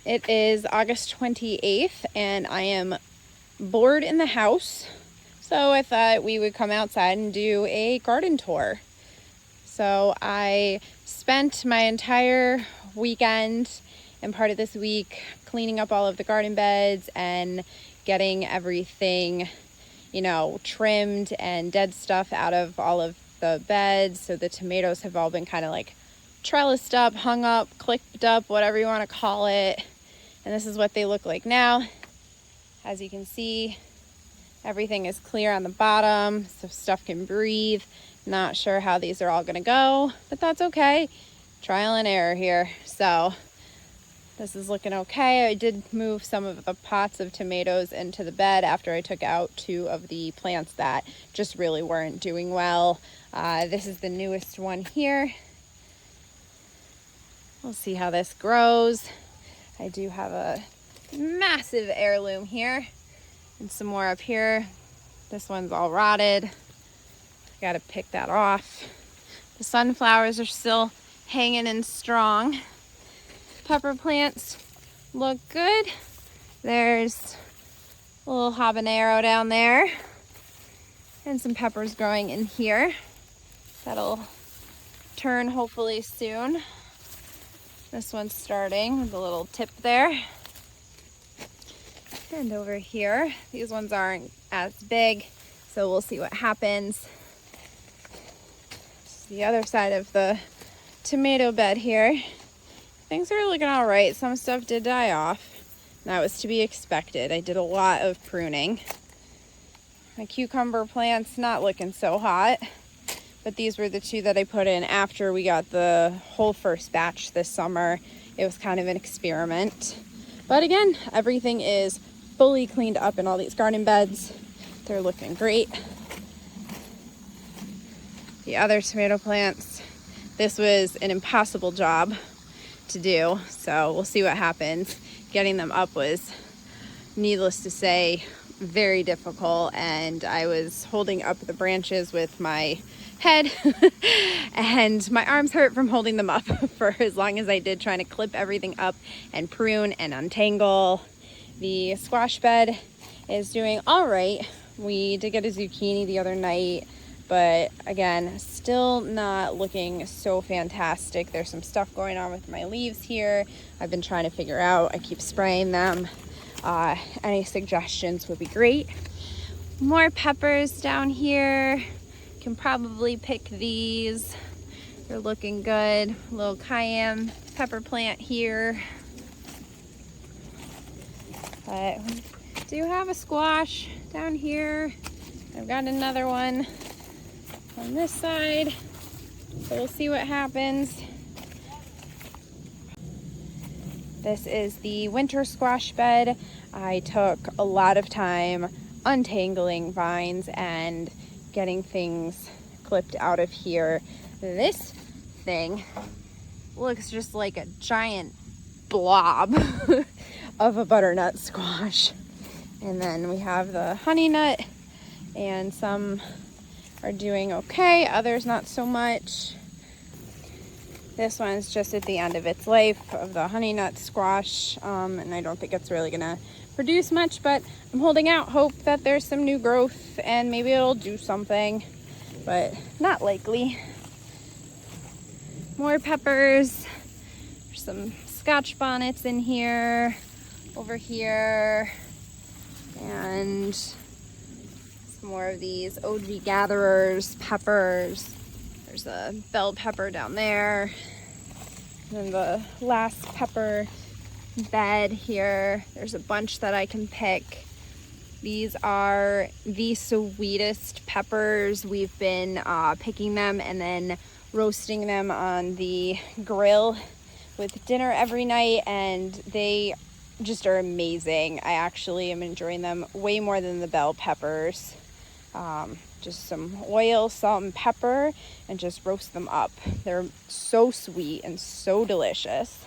It is August 28th and I am bored in the house, so I thought we would come outside and do a garden tour. So I spent my entire weekend and part of this week cleaning up all of the garden beds and getting everything, trimmed and dead stuff out of all of the beds. So the tomatoes have all been kind of like trellised up, hung up, clipped up, whatever you want to call it. And this is what they look like now. As you can see, everything is clear on the bottom, so stuff can breathe. Not sure how these are all gonna go, but that's okay. Trial and error here. So this is looking okay. I did move some of the pots of tomatoes into the bed after I took out 2 of the plants that just really weren't doing well. This is the newest one here. We'll see how this grows. I do have a massive heirloom here and some more up here. This one's all rotted. Got to pick that off. The sunflowers are still hanging in strong. Pepper plants look good. There's a little habanero down there and some peppers growing in here. That'll turn hopefully soon. This one's starting with a little tip there. And over here, these ones aren't as big, so we'll see what happens. This is the other side of the tomato bed here. Things are looking all right. Some stuff did die off. That was to be expected. I did a lot of pruning. My cucumber plant's not looking so hot, but these were the 2 that I put in after we got the whole first batch this summer. It was kind of an experiment. But again, everything is fully cleaned up in all these garden beds. They're looking great. The other tomato plants, this was an impossible job to do, so we'll see what happens. Getting them up was, needless to say, very difficult, and I was holding up the branches with my head and my arms hurt from holding them up for as long as I did, trying to clip everything up and prune and untangle. The squash bed is doing all right. We did get a zucchini the other night, but again, still not looking so fantastic. There's some stuff going on with my leaves here. I've been trying to figure out. I keep spraying them. Any suggestions would be great. More peppers down here. Can probably pick these. They're looking good. A little cayenne pepper plant here. But we do have a squash down here. I've got another one on this side. So we'll see what happens. This is the winter squash bed. I took a lot of time untangling vines and getting things clipped out of here. This thing looks just like a giant blob of a butternut squash. And then we have the honey nut, and some are doing okay, others not so much. This one's just at the end of its life of the honey nut squash, and I don't think it's really gonna produce much, but I'm holding out hope that there's some new growth and maybe it'll do something, but not likely. More peppers. There's some Scotch bonnets in here, over here, and some more of these OG Gatherers peppers. There's a bell pepper down there. And then the last pepper bed here. There's a bunch that I can pick. These are the sweetest peppers. We've been picking them and then roasting them on the grill with dinner every night, and they just are amazing. I actually am enjoying them way more than the bell peppers. Just some oil, salt, and pepper, and just roast them up. They're so sweet and so delicious.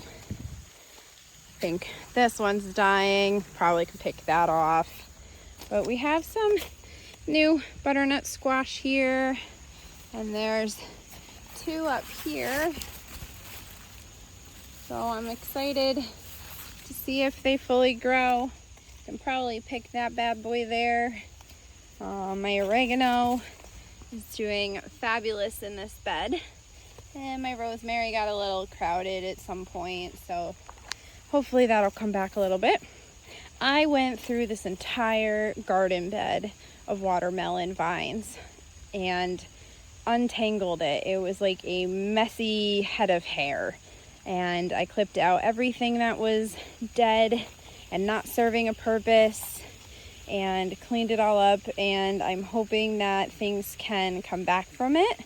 I think this one's dying. Probably could pick that off. But we have some new butternut squash here, and there's 2 up here. So I'm excited to see if they fully grow. Can probably pick that bad boy there. My oregano is doing fabulous in this bed. And my rosemary got a little crowded at some point, so hopefully that'll come back a little bit. I went through this entire garden bed of watermelon vines and untangled it. It was like a messy head of hair. And I clipped out everything that was dead and not serving a purpose and cleaned it all up. And I'm hoping that things can come back from it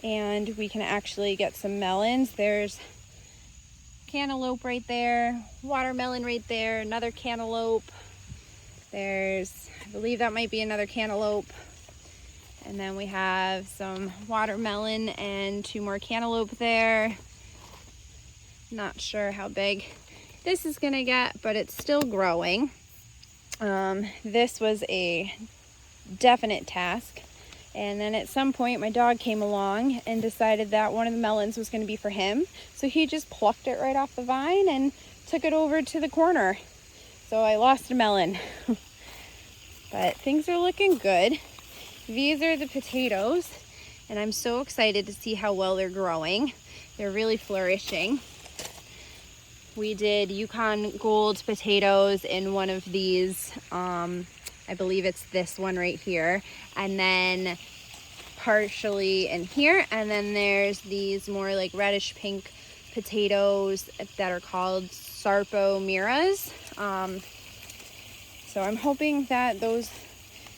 and we can actually get some melons. There's cantaloupe right there, watermelon right there, another cantaloupe. There's, I believe that might be another cantaloupe. And then we have some watermelon and 2 more cantaloupe there. Not sure how big this is gonna get, but it's still growing. This was a definite task. And then at some point my dog came along and decided that one of the melons was going to be for him. So he just plucked it right off the vine and took it over to the corner. So I lost a melon. But things are looking good. These are the potatoes. And I'm so excited to see how well they're growing. They're really flourishing. We did Yukon Gold potatoes in one of these. I believe it's this one right here, and then partially in here, and then there's these more like reddish pink potatoes that are called Sarpo Miras. So I'm hoping that those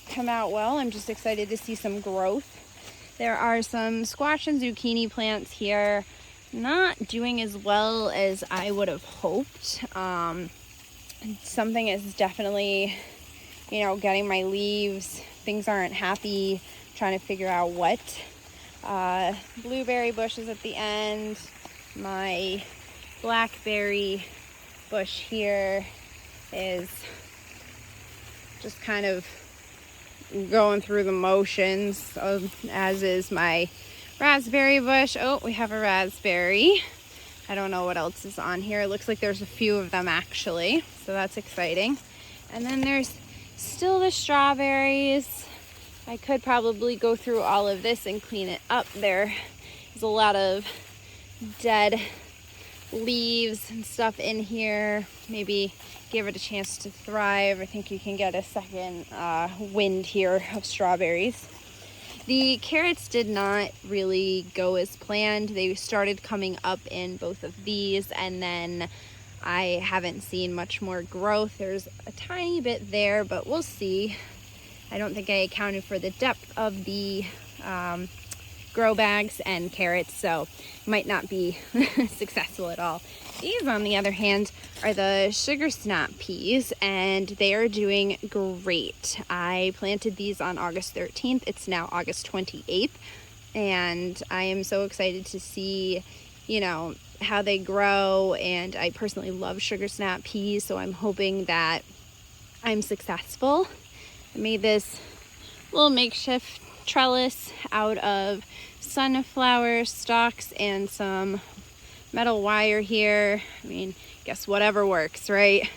come out well. I'm just excited to see some growth. There are some squash and zucchini plants here, not doing as well as I would have hoped. Something is definitely, getting my leaves. Things aren't happy, trying to figure out what. Blueberry bushes at the end. My blackberry bush here is just kind of going through the motions, as is my raspberry bush. Oh, we have a raspberry. I don't know what else is on here. It looks like there's a few of them actually, so that's exciting. And then there's still the strawberries. I could probably go through all of this and clean it up. There's a lot of dead leaves and stuff in here. Maybe give it a chance to thrive. I think you can get a second wind here of strawberries. The carrots did not really go as planned. They started coming up in both of these, and then I haven't seen much more growth. There's a tiny bit there, but we'll see. I don't think I accounted for the depth of the grow bags and carrots, so might not be successful at all. These, on the other hand, are the sugar snap peas, and they are doing great. I planted these on August 13th. It's now August 28th, and I am so excited to see, how they grow. And I personally love sugar snap peas, so I'm hoping that I'm successful. I made this little makeshift trellis out of sunflower stalks and some metal wire here. I mean, guess whatever works, right?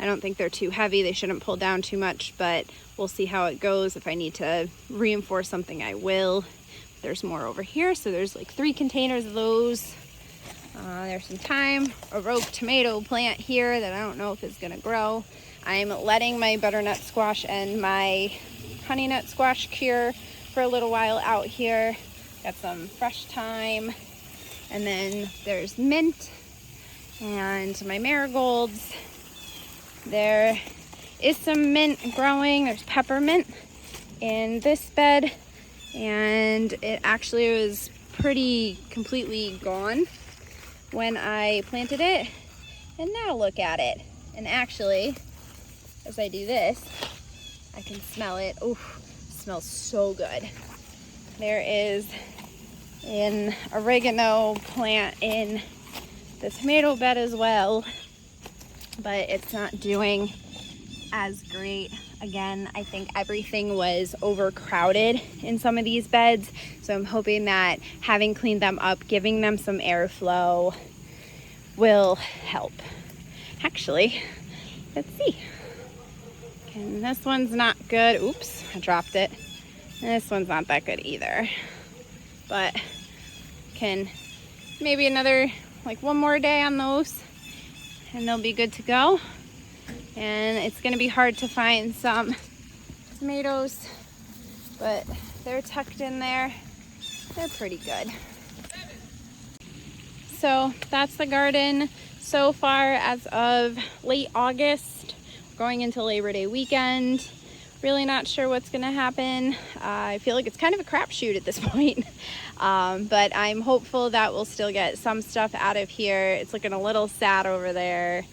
I don't think they're too heavy. They shouldn't pull down too much, but we'll see how it goes. If I need to reinforce something, I will. There's more over here, so there's like 3 containers of those. There's some thyme, a rogue tomato plant here that I don't know if it's gonna grow. I'm letting my butternut squash and my honey nut squash cure for a little while out here. Got some fresh thyme, and then there's mint and my marigolds. There is some mint growing. There's peppermint in this bed, and it actually was pretty completely gone when I planted it. And now look at it. And actually, as I do this, I can smell it. Oh, it smells so good. There is an oregano plant in the tomato bed as well, but it's not doing as great. Again, I think everything was overcrowded in some of these beds, so I'm hoping that having cleaned them up, giving them some airflow, will help. Actually, let's see. And this one's not good. Oops, I dropped it. And this one's not that good either. But can maybe another, like one more day on those and they'll be good to go. And it's gonna be hard to find some tomatoes, but they're tucked in there. They're pretty good. So that's the garden so far as of late August, going into Labor Day weekend. Really not sure what's gonna happen. I feel like it's kind of a crapshoot at this point. But I'm hopeful that we'll still get some stuff out of here. It's looking a little sad over there,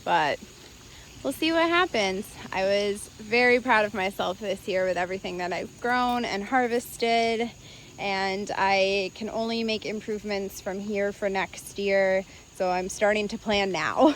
but we'll see what happens. I was very proud of myself this year with everything that I've grown and harvested, and I can only make improvements from here for next year. So I'm starting to plan now.